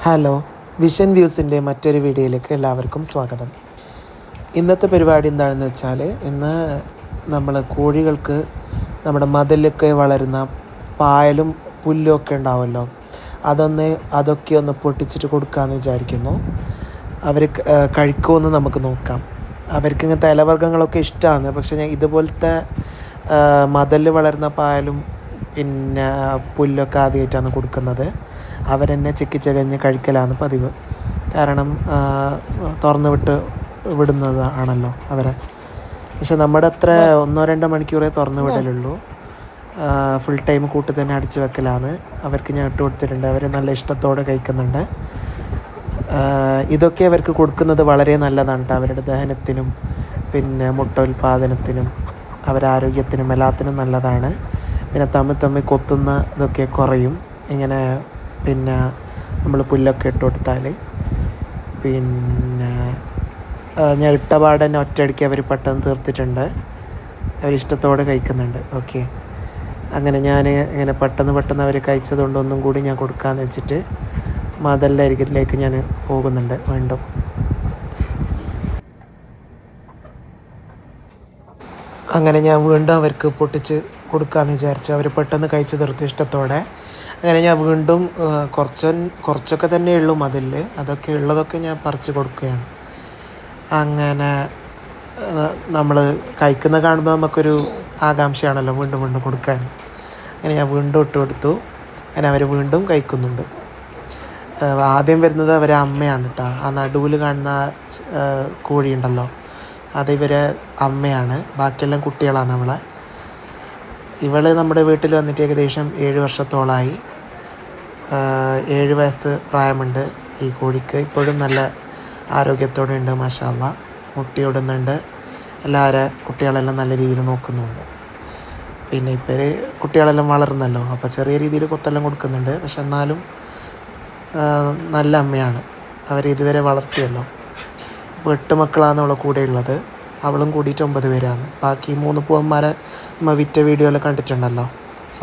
Hello, vision വ്യൂസിൻ്റെ മറ്റൊരു വീഡിയോയിലേക്ക് എല്ലാവർക്കും സ്വാഗതം. ഇന്നത്തെ പരിപാടി എന്താണെന്ന് വെച്ചാൽ, ഇന്ന് നമ്മൾ കോഴികൾക്ക് നമ്മുടെ മതിലൊക്കെ വളരുന്ന പായലും പുല്ലും ഒക്കെ ഉണ്ടാവുമല്ലോ, അതൊക്കെ ഒന്ന് പൊട്ടിച്ചിട്ട് കൊടുക്കാമെന്ന് വിചാരിക്കുന്നു. അവർ കഴിക്കുമെന്ന് നമുക്ക് നോക്കാം. അവർക്ക് ഇങ്ങനത്തെ ഇലവർഗ്ഗങ്ങളൊക്കെ ഇഷ്ടമാണ്. പക്ഷേ ഞാൻ ഇതുപോലത്തെ മതിലിൽ വളരുന്ന പായലും പിന്നെ പുല്ലൊക്കെ ആദ്യമായിട്ടാണ് കൊടുക്കുന്നത്. അവരെന്നെ ചെക്കിച്ചകഞ്ഞ് കഴിക്കലാണ് പതിവ്. കാരണം തുറന്ന് വിടുന്നത് ആണല്ലോ അവരെ. പക്ഷെ നമ്മുടെ അത്ര 1-2 മണിക്കൂറേ തുറന്ന് വിടലുള്ളൂ. ഫുൾ ടൈം കൂട്ട് തന്നെ അടിച്ച് വെക്കലാണ്. അവർക്ക് ഞാൻ ഇട്ട് കൊടുത്തിട്ടുണ്ട്. അവർ നല്ല ഇഷ്ടത്തോടെ കഴിക്കുന്നുണ്ട്. ഇതൊക്കെ അവർക്ക് കൊടുക്കുന്നത് വളരെ നല്ലതാണ് കേട്ടോ. അവരുടെ ദഹനത്തിനും പിന്നെ മുട്ട ഉൽപ്പാദനത്തിനും അവരുടെ ആരോഗ്യത്തിനും എല്ലാത്തിനും നല്ലതാണ്. പിന്നെ തമ്മിൽ കൊത്തുന്ന ഇതൊക്കെ കുറയും. ഇങ്ങനെ പിന്നെ നമ്മൾ പുല്ലൊക്കെ ഇട്ട് കൊടുത്താൽ. പിന്നെ ഞാൻ ഇട്ട പാടെ തന്നെ ഒറ്റയടിക്ക് അവർ പെട്ടെന്ന് തീർത്തിട്ടുണ്ട്. അവരിഷ്ടത്തോടെ കഴിക്കുന്നുണ്ട്. ഓക്കെ, അങ്ങനെ ഞാൻ ഇങ്ങനെ പെട്ടെന്ന് അവർ കഴിച്ചതുകൊണ്ട് ഒന്നും കൂടി ഞാൻ കൊടുക്കാമെന്ന് വെച്ചിട്ട് മതിലിൻ്റെ അരികിലേക്ക് ഞാൻ പോകുന്നുണ്ട് വീണ്ടും. അങ്ങനെ ഞാൻ വീണ്ടും അവർക്ക് പൊട്ടിച്ച് കൊടുക്കാമെന്ന് വിചാരിച്ചു. അവർ പെട്ടെന്ന് കഴിച്ച് തീർത്തു ഇഷ്ടത്തോടെ. അങ്ങനെ ഞാൻ വീണ്ടും കുറച്ചൊക്കെ തന്നെ ഉള്ളൂ മതിൽ. ഉള്ളതൊക്കെ ഞാൻ പറിച്ച് കൊടുക്കുകയാണ്. അങ്ങനെ നമ്മൾ കഴിക്കുന്ന കാണുമ്പോൾ നമുക്കൊരു ആകാംക്ഷയാണല്ലോ വീണ്ടും കൊടുക്കാൻ. അങ്ങനെ ഞാൻ വീണ്ടും ഇട്ട് കൊടുത്തു. അങ്ങനെ അവർ വീണ്ടും കഴിക്കുന്നുണ്ട്. ആദ്യം വരുന്നത് അവരെ അമ്മയാണ് കേട്ടോ. ആ നടുവിൽ കാണുന്ന കോഴിയുണ്ടല്ലോ, അത് ഇവരെ അമ്മയാണ്. ബാക്കിയെല്ലാം കുട്ടികളാണ് അവളെ. ഇവൾ നമ്മുടെ വീട്ടിൽ വന്നിട്ട് ഏകദേശം 7 വർഷത്തോളമായി. 7 വയസ്സ് പ്രായമുണ്ട് ഈ കോഴിക്ക്. ഇപ്പോഴും നല്ല ആരോഗ്യത്തോടെ ഉണ്ട്, മാഷാ അല്ലാ. മുട്ടയിടുന്നുണ്ട്. കുട്ടികളെല്ലാം നല്ല രീതിയിൽ നോക്കുന്നുണ്ട്. പിന്നെ ഇപ്പോൾ കുട്ടികളെല്ലാം വളർന്നല്ലോ, അപ്പോൾ ചെറിയ രീതിയിൽ കൊത്തെല്ലാം കൊടുക്കുന്നുണ്ട്. പക്ഷെ എന്നാലും നല്ല അമ്മയാണ്. അവരിതുവരെ വളർത്തിയല്ലോ. ഇപ്പോൾ 8 മക്കളാണ് അവളെ കൂടെ ഉള്ളത്. അവളും കൂടിയിട്ട് 9 പേരാണ്. ബാക്കി 3 പൂവന്മാരെ നമ്മൾ വിറ്റ വീഡിയോയിൽ കണ്ടിട്ടുണ്ടല്ലോ. സോ